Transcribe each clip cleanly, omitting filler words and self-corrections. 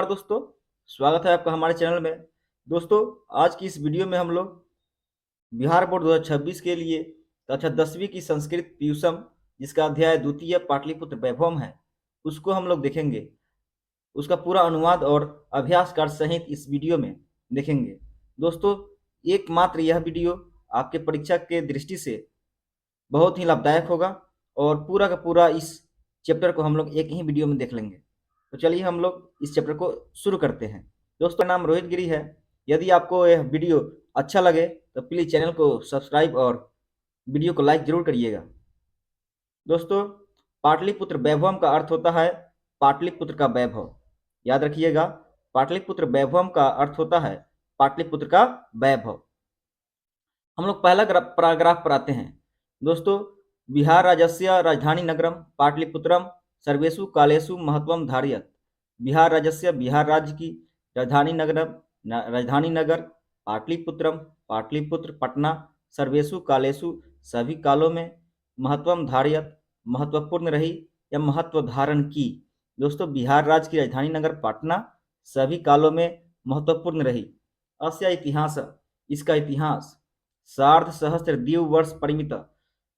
दोस्तों, स्वागत है आपका हमारे चैनल में। दोस्तों, आज की इस वीडियो में हम लोग बिहार बोर्ड 2026 के लिए कक्षा 10वीं की संस्कृत प्यूसम, जिसका अध्याय द्वितीय पाटलिपुत्र वैभवम है, उसको हम लोग देखेंगे। उसका पूरा अनुवाद और अभ्यास कार्ड सहित इस वीडियो में देखेंगे। दोस्तों, एकमात्र यह वीडियो आपके परीक्षा के दृष्टि से बहुत ही लाभदायक होगा और पूरा का पूरा इस चैप्टर को हम लोग एक ही वीडियो में देख लेंगे। तो चलिए हम लोग इस चैप्टर को शुरू करते हैं। दोस्तों, मेरा नाम रोहित गिरी है। यदि आपको यह वीडियो अच्छा लगे तो प्लीज़ चैनल को सब्सक्राइब और वीडियो को लाइक जरूर करिएगा। दोस्तों, पाटलिपुत्र वैभवम का अर्थ होता है पाटलिपुत्र का वैभव। याद रखिएगा, पाटलिपुत्र वैभवम का अर्थ होता है पाटलिपुत्र का वैभव। हम लोग पहला पैराग्राफ पर आते हैं। दोस्तों, बिहार राज्यस्य राजधानी नगरम पाटलिपुत्रम सर्वेषु कालेषु महत्वम धारयत। बिहार राज्यस्य, बिहार राज्य की राजधानी नगर पाटलिपुत्रम, पाटलिपुत्र पटना, सर्वेषु कालेषु सभी कालों में, महत्वम धारयत महत्वपूर्ण रही या महत्व धारण की। दोस्तों, बिहार राज्य की राजधानी नगर पटना सभी कालों में महत्वपूर्ण रही। अस्य इतिहास, इसका इतिहास सार्ध सहस्त्र द्विव वर्ष परिमित,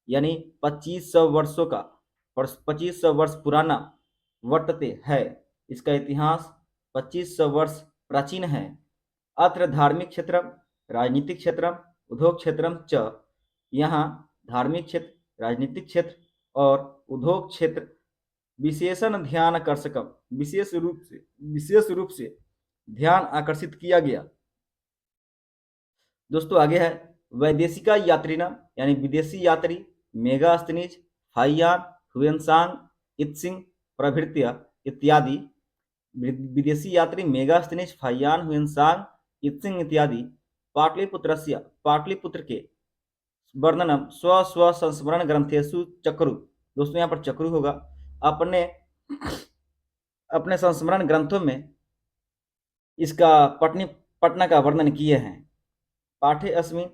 यानी 2500 वर्षों का 2500 वर्ष पुराना वर्तते है। इसका इतिहास 2500 वर्ष प्राचीन है। अत्र धार्मिक क्षेत्र, राजनीतिक क्षेत्र, उद्योग क्षेत्र च, यहाँ धार्मिक क्षेत्र, राजनीतिक क्षेत्र और उद्योग क्षेत्र विशेषण ध्यान आकर्षकम, विशेष रूप से ध्यान आकर्षित किया गया। दोस्तों, आगे है वैदेशिका यात्रिना, यानी विदेशी यात्री, मेगास्थनीज, फाइयान, हुएनसांग, इत्सिंग प्रभृत्य इत्यादि। विदेशी यात्री मेगास्थनीज, फाइयान, हुएनसांग, इत्सिंग इत्यादि पाटलिपुत्रस्य, पाटलिपुत्र के वर्णनम स्व स्व संस्मरण ग्रंथेषु चक्रु। दोस्तों, यहाँ पर चक्रु होगा। अपने अपने संस्मरण ग्रंथों में इसका पटना का वर्णन किए हैं। पाठे अस्मिन्,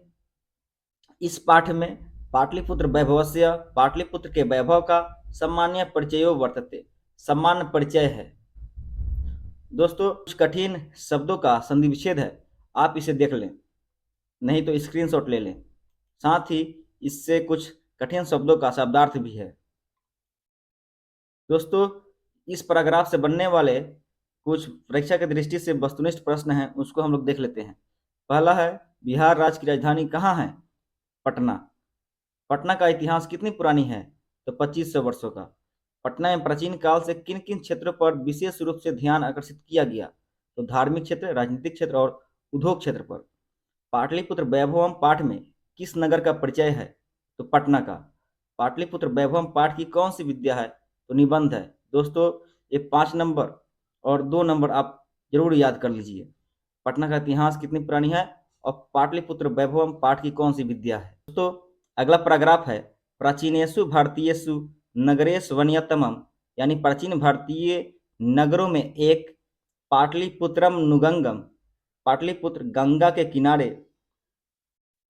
इस पाठ में पाटलिपुत्र वैभवस्य, पाटलिपुत्र के वैभव का सामान्य परिचयो वर्तते, सामान्य परिचय है। दोस्तों, कुछ कठिन शब्दों का संधि विच्छेद है, आप इसे देख लें, नहीं तो स्क्रीनशॉट ले लें। साथ ही इससे कुछ कठिन शब्दों का शब्दार्थ भी है। दोस्तों, इस पैराग्राफ से बनने वाले कुछ परीक्षा की दृष्टि से वस्तुनिष्ठ प्रश्न हैं, उसको हम लोग देख लेते हैं। पहला है, बिहार राज्य की राजधानी कहाँ है? पटना। पटना का इतिहास कितनी पुरानी है? तो 2500 वर्षों का। पटना में प्राचीन काल से किन किन क्षेत्रों पर विशेष रूप से ध्यान आकर्षित किया गया? तो धार्मिक क्षेत्र, राजनीतिक क्षेत्र और उद्योग क्षेत्र पर। पाटलिपुत्र वैभवम पाठ में किस नगर का परिचय है? तो पटना का। पाटलिपुत्र वैभवम पाठ की कौन सी विद्या है? तो निबंध है। दोस्तों, ये 5 नंबर और 2 नंबर आप जरूर याद कर लीजिए। पटना का इतिहास कितनी पुरानी है और पाटलिपुत्र वैभवम पाठ की कौन सी विद्या है। दोस्तों, अगला पैराग्राफ है, प्राचीनेषु भारतीयेषु नगरेषु वन्यतमम, यानी प्राचीन भारतीय नगरों में एक पाटलिपुत्रम नुगंगम, पाटलिपुत्र गंगा के किनारे,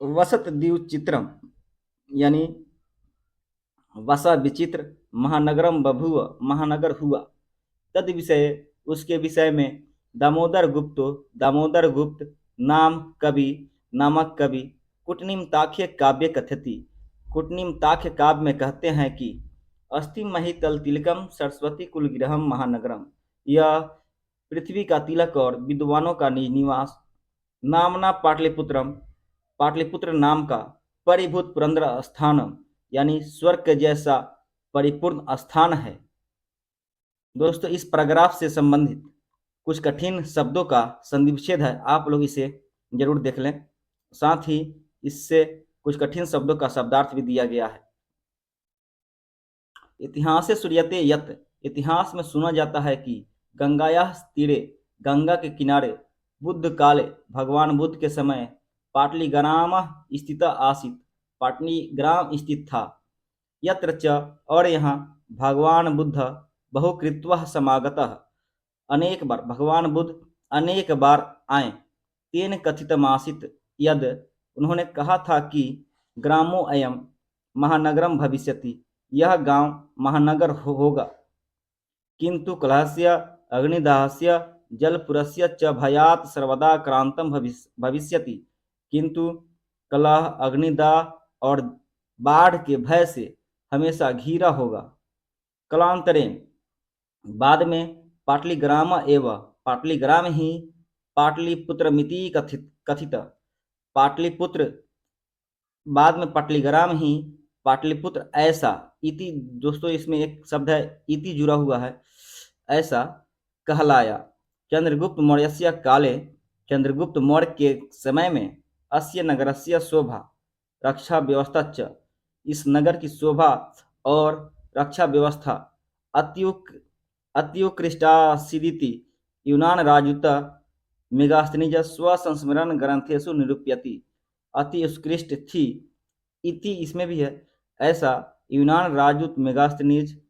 वसत द्विचित्रम, यानी वसा विचित्र, महानगरम बभूव, महानगर हुआ। तद विषय, उसके विषय में दामोदर गुप्त नाम कवि, नामक कवि कुटनिमताख्य काव्य कथति, कुटनिमताख्य काव्य में कहते हैं कि अस्ति महितल तिलकम सरस्वती कुलगृहम महानगरम, यह पृथ्वी का तिलक और विद्वानों का निज निवास, नामना पाटलिपुत्रम, पाटलिपुत्र नाम का, परिभूत पुरंदर स्थानम, यानी स्वर्ग के जैसा परिपूर्ण स्थान है। दोस्तों, इस पैराग्राफ से संबंधित कुछ कठिन शब्दों का संधि विच्छेद है, आप लोग इसे जरूर देख लें। साथ ही इससे कुछ कठिन शब्दों का शब्दार्थ भी दिया गया है। इतिहास श्रूयते यत्, इतिहास में सुना जाता है कि गंगायाः तीरे, गंगा के किनारे, बुद्ध काले, भगवान बुद्ध के समय, पाटलिग्राम स्थित आसीत, पाटली ग्राम स्थित था। यत्र च, और यहाँ, भगवान बुद्ध बहुकृत्वः समागतः, अनेक बार, भगवान बुद्ध अनेक बार आए। तेन कथितमासीत यद, उन्होंने कहा था कि ग्रामो अयम महानगरम भविष्यति, यह गांव महानगर होगा। किंतु कलहस्य, अग्निदाहस्य जलपुरस्य च भयात् सर्वदा क्रांतम भविष्यति, किंतु कलह, अग्निदाह और बाढ़ के भय से हमेशा घिरा होगा। कालांतरे बाद में पाटलीग्राम एवं पाटलीग्राम ही पाटलिपुत्रमिति कथित। पाटलिपुत्र बाद में पाटलीग्राम ही पाटलिपुत्र ऐसा इति, दोस्तों इसमें एक शब्द है इति जुड़ा हुआ है, ऐसा कहलाया। चंद्रगुप्त मौर्यस्य काले, चंद्रगुप्त मौर्य के समय में अस्य नगरस्य शोभा रक्षा व्यवस्था च, इस नगर की शोभा और रक्षा व्यवस्था अत्युत्कृष्टासीदिति यूनान राजदूत मेगास्थनीज स्वसंस्मरण ग्रंथेषु निरूपयति। अति उत्कृष्ट थी इति इसमें भी है, ऐसा यूनान राजदूत मेगास्थनीज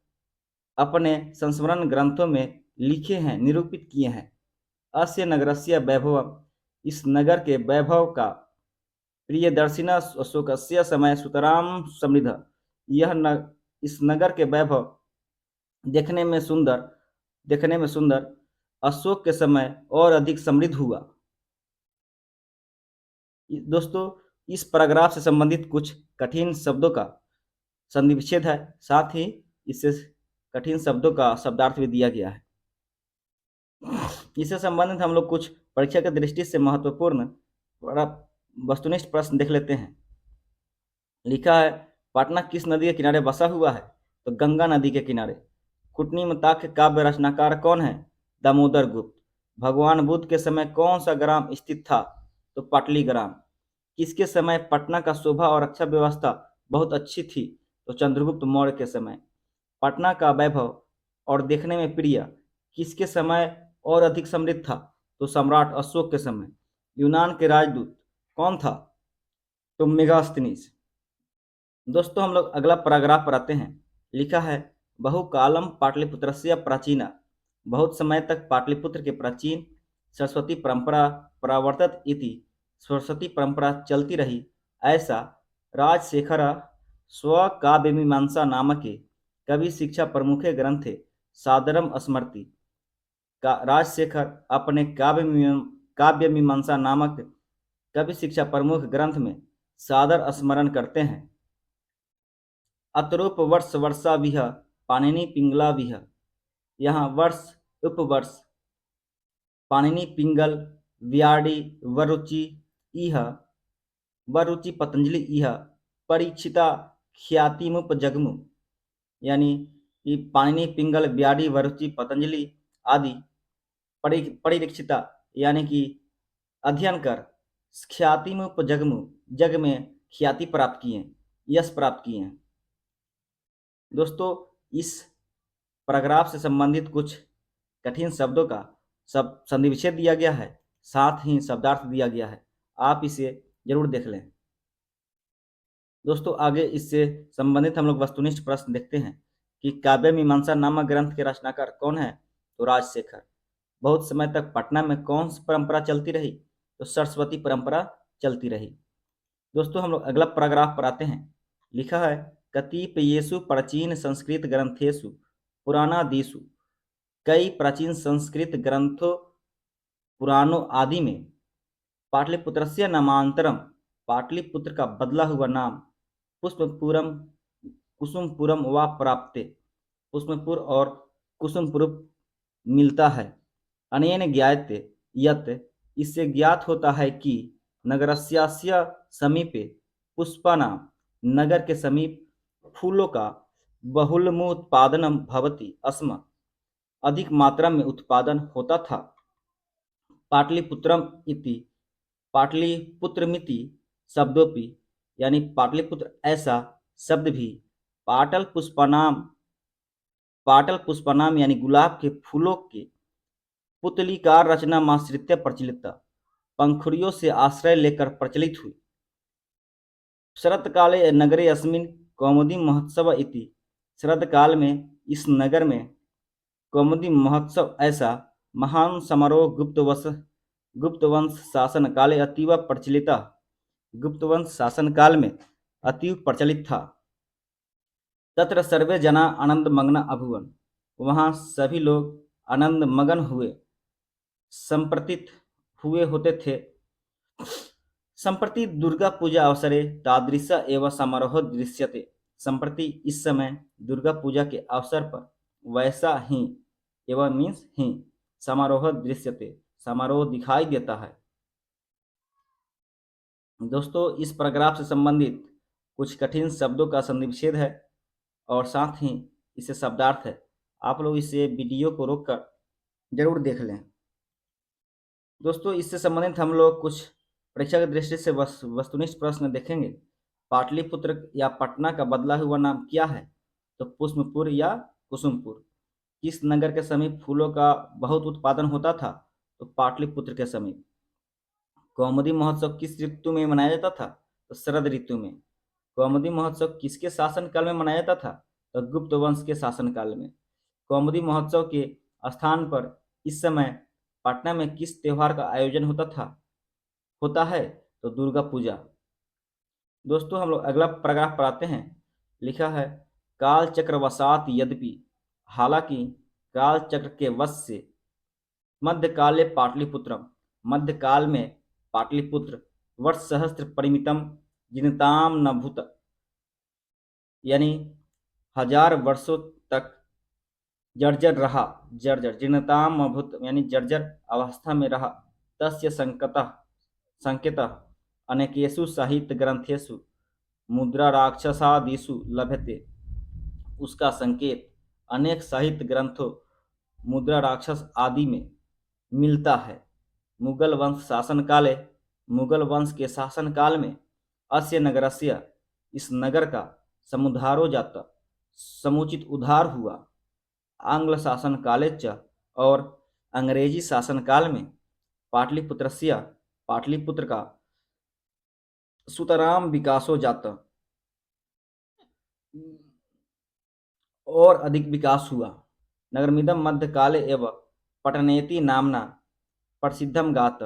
अपने संस्मरण ग्रंथों में लिखे हैं, निरूपित किए हैं। अस्य नगरस्य वैभव, इस नगर के वैभव का, प्रियदर्शिना अशोकस्य समय सुतराम समृद्ध, इस नगर के वैभव देखने में सुंदर अशोक के समय और अधिक समृद्ध हुआ। दोस्तों इस पैराग्राफ से संबंधित कुछ कठिन शब्दों का संधि विच्छेद है, साथ ही इससे कठिन शब्दों का शब्दार्थ भी दिया गया है। इससे संबंधित हम लोग कुछ परीक्षा की दृष्टि से महत्वपूर्ण वस्तुनिष्ठ प्रश्न देख लेते हैं। लिखा है, पटना किस नदी के किनारे बसा हुआ है? तो गंगा नदी के किनारे। कुटनीमताक्ष काव्य रचनाकार कौन है? दामोदर गुप्त। भगवान बुद्ध के समय कौन सा ग्राम स्थित था? तो पाटलीग्राम। किसके समय पटना का शोभा और रक्षा व्यवस्था बहुत अच्छी थी? तो चंद्रगुप्त मौर्य के समय। पटना का वैभव और देखने में प्रिय किसके समय और अधिक समृद्ध था? तो सम्राट अशोक के समय। यूनान के राजदूत कौन था? तो मेगास्थनीज। दोस्तों हम लोग अगला पैराग्राफ पर आते हैं। लिखा है, बहुकालम पाटलिपुत्रस्य प्राचीना, बहुत समय तक पाटलिपुत्र के प्राचीन सरस्वती परंपरा प्रवर्तत इति, सरस्वती परंपरा चलती रही, ऐसा राजशेखर स्वकाव्यमीमांसा नामके कवि शिक्षा प्रमुखे ग्रंथे सादरम स्मरति। राजशेखर अपने काव्यमीमांसा नामक कवि शिक्षा प्रमुख ग्रंथ में सादर स्मरण करते हैं। अतरूप वर्ष वर्षा विह पाणिनि पिंगला विह, यहाँ वर्ष उपवर्ष पाणिनि पिंगल व्याडी वरुचि इह, वरुचि पतंजलि इह परीक्षिता ख्यातिमुप जगमु, यानी कि पाणिनि पिंगल व्याडी वरुचि पतंजलि आदि परिरक्षिता यानी कि अध्ययन कर ख्यातिमुप जगमु, जग में ख्याति प्राप्त किए, यश प्राप्त किए हैं। दोस्तों इस पैराग्राफ से संबंधित कुछ कठिन शब्दों का संधि विच्छेद दिया गया है, साथ ही शब्दार्थ दिया गया है, आप इसे जरूर देख लें। दोस्तों आगे इससे संबंधित हम लोग वस्तुनिष्ठ प्रश्न देखते हैं कि काव्य मीमांसा नामक ग्रंथ के रचनाकार कौन है? तो राजशेखर। बहुत समय तक पटना में कौन सी परंपरा चलती रही? तो सरस्वती परंपरा चलती रही। दोस्तों हम लोग अगला पैराग्राफ पर आते हैं। लिखा है, कतिपयेषु प्राचीन संस्कृत ग्रंथेषु पुराणादिषु, कई प्राचीन संस्कृत ग्रंथों पुराणों आदि में पाटलिपुत्रस्य नामांतरम, पाटलिपुत्र का बदला हुआ नाम पुष्पपुरम कुसुमपुरम व प्राप्ते, पुष्पपुर और कुसुमपुर मिलता है। अनेन ज्ञायते यत्, इससे ज्ञात होता है कि नगरस्यास्य समीपे पुष्पानां, नगर के समीप फूलों का बहुलमुत्पादनम भवति अस्म, अधिक मात्रा में उत्पादन होता था। पाटलिपुत्रम इति पाटलिपुत्रमिति शब्दोपि, यानी पाटलिपुत्र ऐसा शब्द भी पाटल पुष्पानाम यानी गुलाब के फूलों के पुतलिकार रचना माश्रित्य प्रचलित, पंखुड़ियों से आश्रय लेकर प्रचलित हुई। शरतकाले नगरे अस्मिन् कौमुदी महोत्सव इति, शरतकाल में इस नगर में कौमुदी महोत्सव ऐसा महान समारोह गुप्तवंश शासन काले अतीव प्रचलित, गुप्तवंश शासन काल में अतीव प्रचलित था। तत्र सर्वे जना आनंद मग्न अभुवन, वहां सभी लोग आनंद मगन हुए। संप्रतीत हुए होते थे। संप्रति दुर्गा पूजा अवसरे तादृश एवं समारोह दृश्यते। संप्रति इस समय दुर्गा पूजा के अवसर पर वैसा ही एवं मीन्स ही समारोह दृश्यते, समारोह दिखाई देता है। दोस्तों, इस पैराग्राफ से संबंधित कुछ कठिन शब्दों का संधिविच्छेद है और साथ ही इसे शब्दार्थ है। आप लोग इसे वीडियो को रोककर जरूर देख लें। दोस्तों, इससे संबंधित हम लोग कुछ परीक्षा की दृष्टि से वस्तुनिष्ठ प्रश्न देखेंगे। पाटलिपुत्र या पटना का बदला हुआ नाम क्या है? तो पुष्पपुर या कुसुमपुर। किस नगर के समीप फूलों का बहुत उत्पादन होता था? तो पाटलिपुत्र के समीप। कौमुदी महोत्सव किस ऋतु में मनाया जाता था? तो शरद ऋतु में। कौमुदी महोत्सव किसके शासनकाल में मनाया जाता था? तो गुप्त वंश के शासनकाल में। कौमुदी महोत्सव के स्थान पर इस समय पटना में किस त्योहार का आयोजन होता है? तो दुर्गा पूजा। दोस्तों, हम लोग अगला पैराग्राफ पढ़ाते हैं। लिखा है, काल चक्र वसात यद्यपि, हालांकि काल चक्र के वश से मध्यकाले पाटलिपुत्रम, मध्यकाल में पाटलिपुत्र वर्ष सहस्त्र परिमितम जिनताम न भूत, यानी 1000 वर्षों तक जर्जर रहा। जर्जर जीर्णताम अभूत यानी जर्जर अवस्था में रहा। तस्य संकेतः अनेकेषु साहित्य ग्रंथेषु मुद्रा राक्षसादिषु लभ्यते। उसका संकेत अनेक साहित्य ग्रंथों मुद्रा राक्षस आदि में मिलता है। मुगल वंश के शासन काल में अस्य नगरस्य, इस नगर का समुद्धारो जाता, समुचित उद्धार हुआ। आंग्ल शासन काले च, और अंग्रेजी शासन काल में पाटलिपुत्रस्य, पाटलिपुत्र का सुतराम विकासो जाता, और अधिक विकास हुआ। नगरमिदं मध्यकाले एव पटनेति नामना प्रसिद्धम गात।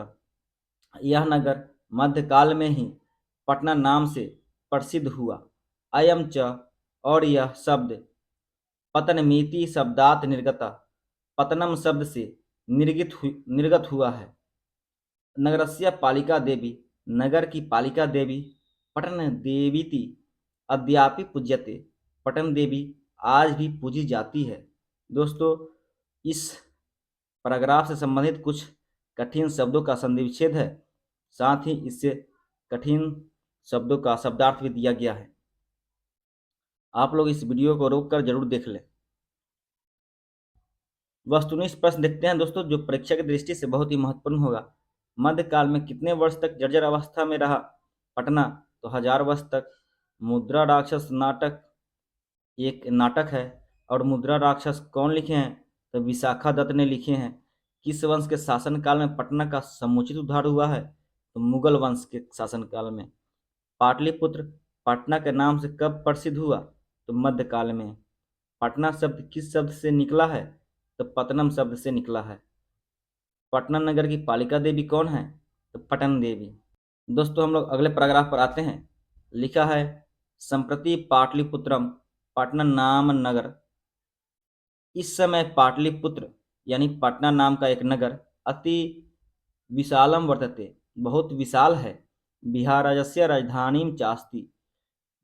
यह नगर मध्यकाल में ही पटना नाम से प्रसिद्ध हुआ। अयम च, और यह शब्द पतनमीति शब्दात निर्गता, पतनम शब्द से निर्गत हुआ है। नगरस्य पालिका देवी, नगर की पालिका देवी पटन देवीति अद्यापि पूज्यते, पटन देवी आज भी पूजी जाती है। दोस्तों, इस पैराग्राफ से संबंधित कुछ कठिन शब्दों का संधिविच्छेद है, साथ ही इससे कठिन शब्दों का शब्दार्थ भी दिया गया है। आप लोग इस वीडियो को रोककर जरूर देख लें। वस्तुनिष्ठ प्रश्न देखते हैं दोस्तों, जो परीक्षा की दृष्टि से बहुत ही महत्वपूर्ण होगा। मध्यकाल में कितने वर्ष तक जर्जर अवस्था में रहा पटना? तो 1000 वर्ष तक। मुद्रा राक्षस नाटक एक नाटक है, और मुद्रा राक्षस कौन लिखे हैं? तो विशाखा दत्त ने लिखे हैं। किस वंश के शासनकाल में पटना का समुचित उद्धार हुआ है? तो मुगल वंश के शासनकाल में। पाटलिपुत्र पटना के नाम से कब प्रसिद्ध हुआ? तो मध्यकाल में। पटना शब्द किस शब्द से निकला है? तो पतनम शब्द से निकला है। पटना नगर की पालिका देवी कौन है? तो पटन देवी। दोस्तों, हम लोग अगले पैराग्राफ पर आते हैं। लिखा है, संप्रति पाटलिपुत्रम पटना नाम नगर। इस समय पाटलिपुत्र यानी पटना नाम का एक नगर अति विशालम वर्तते, बहुत विशाल है। बिहार राज्य राजधानी चास्ति,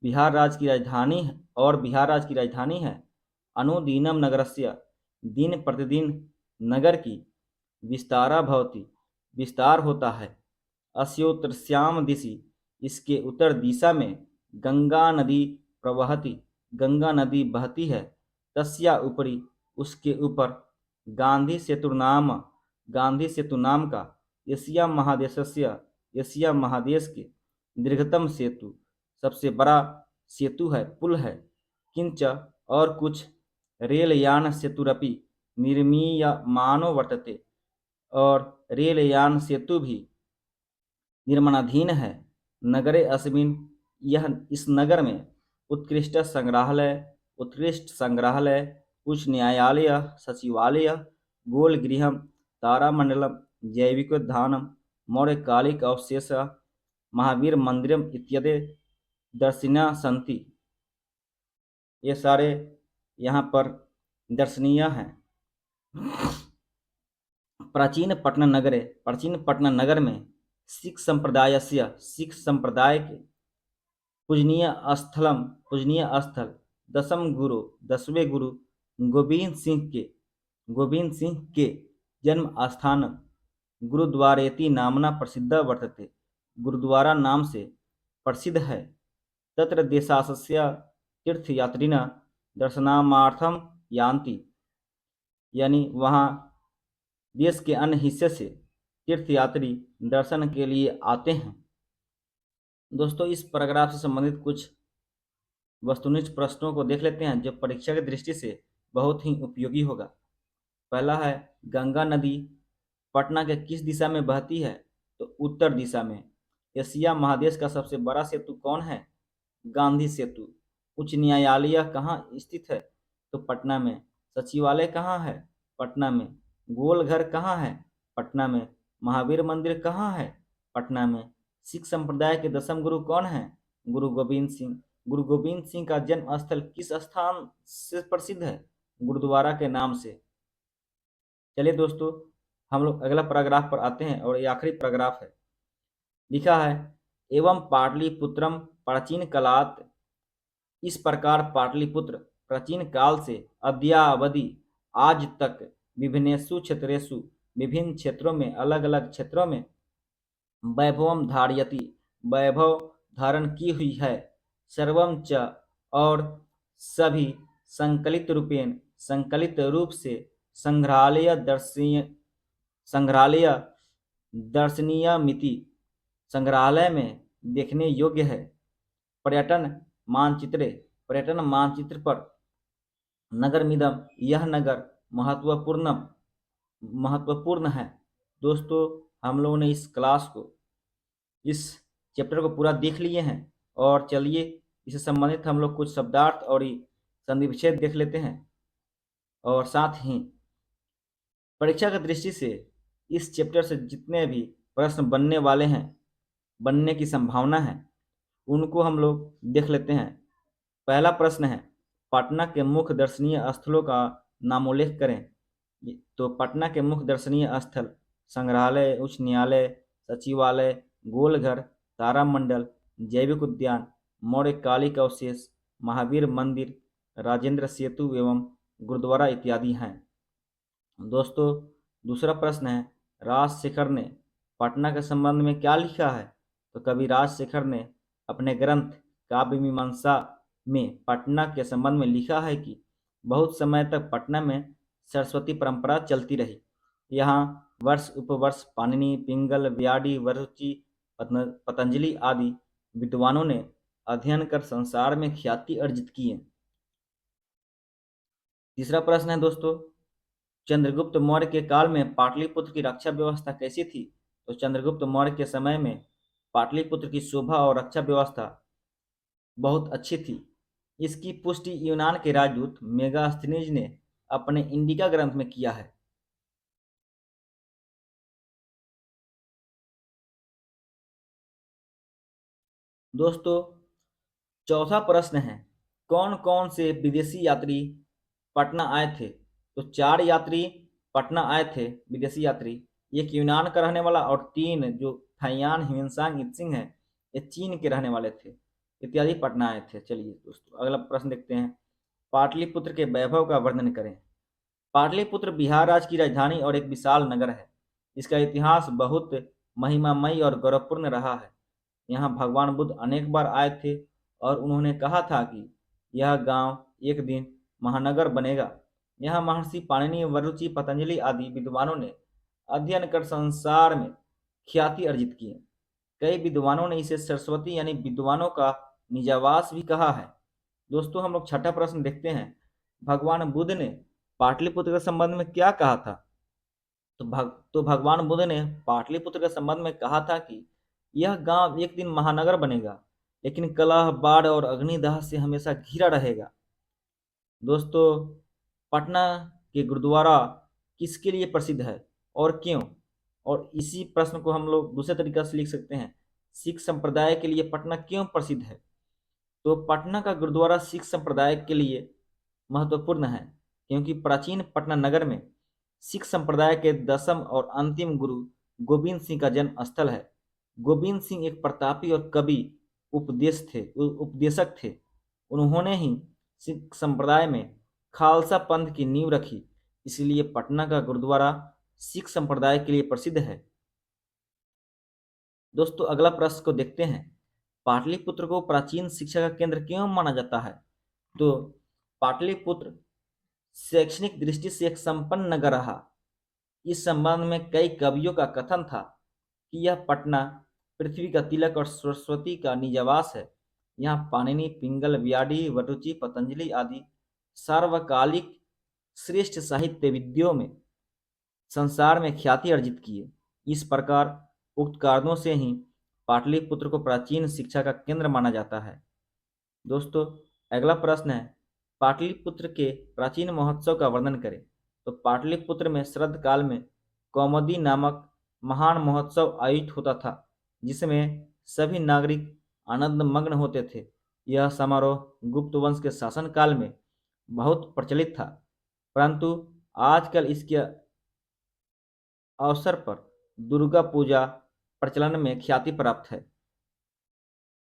बिहार राज्य की राजधानी है, और बिहार राज्य की राजधानी है। अनुदीनम नगरस्य, दिन प्रतिदिन नगर की विस्तारा भवति, विस्तार होता है। अस्योत्तरस्याम दिशि, इसके उत्तर दिशा में गंगा नदी प्रवहति, गंगा नदी बहती है। तस्या ऊपरी, उसके ऊपर गांधी सेतु नाम का एशिया महादेशस्य, एशिया महादेश के दीर्घतम सेतु, सबसे बड़ा सेतु है, पुल है। किंच, और कुछ रेलयान सेतुरपि निर्मीयमानो वर्तते, और रेलयान सेतु भी निर्माणाधीन है। नगरे अस्मिन्, यह इस नगर में उत्कृष्ट संग्रहालय, उच्च न्यायालय, सचिवालय, गोलगृहम, तारामंडलम, जैविकोद्यानम, मौर्यकालिक अवशेष, महावीर मंदिरम इत्यादि दर्शनीय सन्ति। ये सारे यहाँ पर दर्शनीय हैं। प्राचीन पटना नगर में सिख संप्रदाय के पूजनीय स्थल दसवें गुरु गोविंद सिंह के जन्म स्थान गुरुद्वारेति नामना प्रसिद्ध वर्तते। गुरुद्वारा नाम से प्रसिद्ध है। तत्र देशास्य तीर्थयात्रिणः दर्शनार्थम यान्ति, यानी वहाँ देश के अन्य हिस्से से तीर्थयात्री दर्शन के लिए आते हैं। दोस्तों, इस पैराग्राफ से संबंधित कुछ वस्तुनिष्ठ प्रश्नों को देख लेते हैं जो परीक्षा की दृष्टि से बहुत ही उपयोगी होगा। पहला है, गंगा नदी पटना के किस दिशा में बहती है? तो उत्तर दिशा में। एशिया महादेश का सबसे बड़ा सेतु कौन है? गांधी सेतु। उच्च न्यायालय कहाँ स्थित है? तो पटना में। सचिवालय कहाँ है? पटना में। गोलघर कहाँ है? पटना में। महावीर मंदिर कहाँ है? पटना में। सिख संप्रदाय के दसम गुरु कौन है? गुरु गोविंद सिंह। गुरु गोविंद सिंह का जन्म स्थल किस स्थान से प्रसिद्ध है? गुरुद्वारा के नाम से। चलिए दोस्तों, हम लोग अगला पैराग्राफ पर आते हैं और ये आखिरी पैराग्राफ है। लिखा है, एवं पाटलिपुत्रम प्राचीन कालात्, इस प्रकार पाटलिपुत्र प्राचीन काल से अद्यावधि आज तक विभिन्नेषु क्षेत्रेषु विभिन्न क्षेत्रों में अलग अलग क्षेत्रों में वैभवम धारयति, वैभव धारण की हुई है। सर्वम च, और सभी संकलित रूप से संग्रहालय दर्शनीयमिति, संग्रहालय में देखने योग्य है। पर्यटन मानचित्र पर नगरमिदम, यह नगर महत्वपूर्ण है। दोस्तों, हम लोगों ने इस चैप्टर को पूरा देख लिए हैं और चलिए इससे संबंधित हम लोग कुछ शब्दार्थ और संधि विच्छेद देख लेते हैं। और साथ ही परीक्षा की दृष्टि से इस चैप्टर से जितने भी प्रश्न बनने की संभावना है उनको हम लोग देख लेते हैं। पहला प्रश्न है, पटना के मुख्य दर्शनीय स्थलों का नामोल्लेख करें। तो पटना के मुख्य दर्शनीय स्थल संग्रहालय, उच्च न्यायालय, सचिवालय, गोलघर, तारामंडल, जैविक उद्यान, मौर्य कालिक अवशेष, महावीर मंदिर, राजेंद्र सेतु एवं गुरुद्वारा इत्यादि हैं। दोस्तों, दूसरा प्रश्न है, राजशेखर ने पटना के संबंध में क्या लिखा है? तो कवि राजशेखर ने अपने ग्रंथ काव्य मीमांसा में पटना के संबंध में लिखा है कि बहुत समय तक पटना में सरस्वती परंपरा चलती रही। यहाँ वर्ष, उपवर्ष, पाणिनि, पिंगल, व्याडी, वरुचि, पतंजलि आदि विद्वानों ने अध्ययन कर संसार में ख्याति अर्जित की है। तीसरा प्रश्न है दोस्तों, चंद्रगुप्त मौर्य के काल में पाटलिपुत्र की रक्षा व्यवस्था कैसी थी? तो चंद्रगुप्त मौर्य के समय में पाटलिपुत्र की शोभा और रक्षा व्यवस्था बहुत अच्छी थी। इसकी पुष्टि यूनान के राजदूत मेगास्थनीज ने अपने इंडिका ग्रंथ में किया है। दोस्तों, चौथा प्रश्न है, कौन कौन से विदेशी यात्री पटना आए थे? तो 4 यात्री पटना आए थे, विदेशी यात्री। एक यूनान का रहने वाला और 3 जो फैयान हिमेनसांग इत्सिंग है, ये चीन के रहने वाले थे, इत्यादि पटना आए थे। चलिए दोस्तों, अगला प्रश्न देखते हैं, पाटलिपुत्र के वैभव का वर्णन करें। पाटलिपुत्र बिहार राज्य की राजधानी और एक विशाल नगर है। इसका इतिहास बहुत महिमामयी और गौरवपूर्ण रहा है। यहाँ भगवान बुद्ध अनेक बार आए थे और उन्होंने कहा था कि यह गांव एक दिन महानगर बनेगा। यहाँ महर्षि पाणिनि, वरुचि, पतंजलि आदि विद्वानों ने अध्ययन कर संसार में ख्याति अर्जित की है। कई विद्वानों ने इसे सरस्वती यानी विद्वानों का निजावास भी कहा है। दोस्तों, हम लोग छठा प्रश्न देखते हैं, भगवान बुद्ध ने पाटलिपुत्र के संबंध में क्या कहा था? तो भगवान बुद्ध ने पाटलिपुत्र के संबंध में कहा था कि यह गांव एक दिन महानगर बनेगा, लेकिन कलह, बाढ़ और अग्निदाह से हमेशा घिरा रहेगा। दोस्तों, पटना के गुरुद्वारा किसके लिए प्रसिद्ध है और क्यों? और इसी प्रश्न को हम लोग दूसरे तरीके से लिख सकते हैं, सिख संप्रदाय के लिए पटना क्यों प्रसिद्ध है? तो पटना का गुरुद्वारा सिख संप्रदाय के लिए महत्वपूर्ण है क्योंकि प्राचीन पटना नगर में सिख संप्रदाय के दसम और अंतिम गुरु गोविंद सिंह का जन्म स्थल है। गोविंद सिंह एक प्रतापी और कवि उपदेशक थे। उन्होंने ही सिख संप्रदाय में खालसा पंथ की नींव रखी। इसलिए पटना का गुरुद्वारा सिख संप्रदाय के लिए प्रसिद्ध है। दोस्तों, अगला प्रश्न को देखते हैं। पाटलिपुत्र को प्राचीन शिक्षा का केंद्र क्यों माना जाता है? तो पाटलिपुत्र शैक्षणिक दृष्टि से एक संपन्न नगर रहा। इस संबंध में कई कवियों का कथन था कि यह पटना पृथ्वी का तिलक और सरस्वती का निजवास है। यहाँ पाणिनि, पिंगल, व्याधि, वटुचि, पतंजलि आदि सार्वकालिक श्रेष्ठ साहित्यविदों में संसार में ख्याति अर्जित किए। इस प्रकार उक्त कारणों से ही पाटलिपुत्र को प्राचीन शिक्षा का केंद्र माना जाता है। दोस्तों, अगला प्रश्न है, पाटलिपुत्र के प्राचीन महोत्सव का वर्णन करें। तो पाटलिपुत्र में शरद काल में कौमुदी नामक महान महोत्सव आयोजित होता था, जिसमें सभी नागरिक आनंद मग्न होते थे। यह समारोह गुप्त वंश के शासन काल में बहुत प्रचलित था, परंतु आजकल इसके अवसर पर दुर्गा पूजा प्रचलन में ख्याति प्राप्त है।